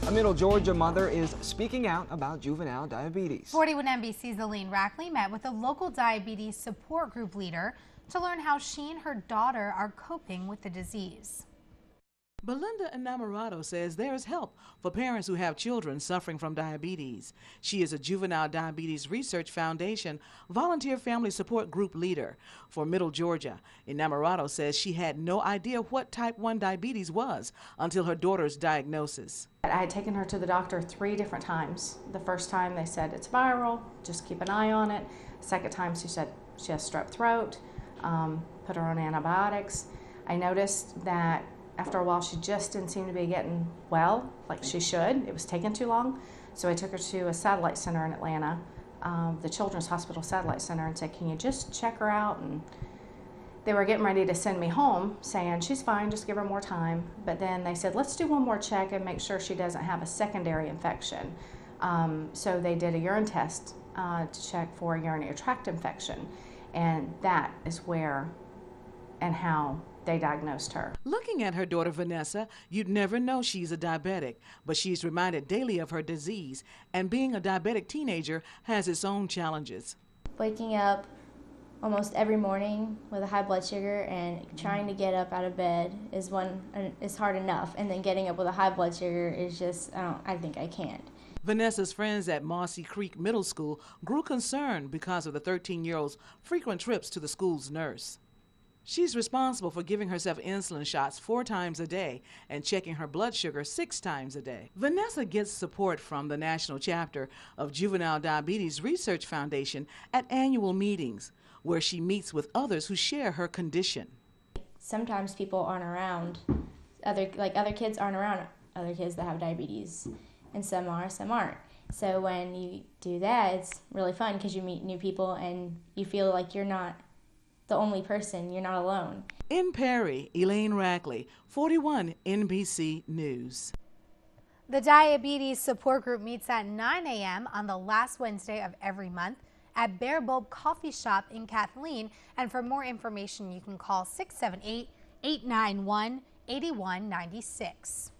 A Middle Georgia mother is speaking out about juvenile diabetes. 41 NBC's Elaine Rackley met with a local diabetes support group leader to learn how she and her daughter are coping with the disease. Belinda Enamorado says there is help for parents who have children suffering from diabetes. She is a Juvenile Diabetes Research Foundation volunteer family support group leader for Middle Georgia. Enamorado says she had no idea what type 1 diabetes was until her daughter's diagnosis. I had taken her to the doctor 3 different times. The first time they said it's viral, just keep an eye on it. Second time she said she has strep throat, put her on antibiotics. I noticed that after a while, she just didn't seem to be getting well like she should. It was taking too long. So I took her to a satellite center in Atlanta, the Children's Hospital Satellite Center, and said, can you just check her out? And they were getting ready to send me home saying, she's fine, just give her more time. But then they said, let's do one more check and make sure she doesn't have a secondary infection. So they did a urine test to check for a urinary tract infection. And that is where and how they diagnosed her. Looking at her daughter Vanessa, you'd never know she's a diabetic, but she's reminded daily of her disease, and being a diabetic teenager has its own challenges. Waking up almost every morning with a high blood sugar and trying to get up out of bed is hard enough, and then getting up with a high blood sugar is just, I think I can't. Vanessa's friends at Mossy Creek Middle School grew concerned because of the 13-year-old's frequent trips to the school's nurse. She's responsible for giving herself insulin shots 4 times a day and checking her blood sugar 6 times a day. Vanessa gets support from the national chapter of Juvenile Diabetes Research Foundation at annual meetings, where she meets with others who share her condition. Sometimes people aren't around, other kids aren't around other kids that have diabetes, and some are, some aren't. So when you do that, it's really fun because you meet new people and you feel like you're not the only person, you're not alone. In Perry, Elaine Rackley, 41 NBC News. The Diabetes Support Group meets at 9 a.m. on the last Wednesday of every month at Bear Bulb Coffee Shop in Kathleen. And for more information, you can call 678-891-8196.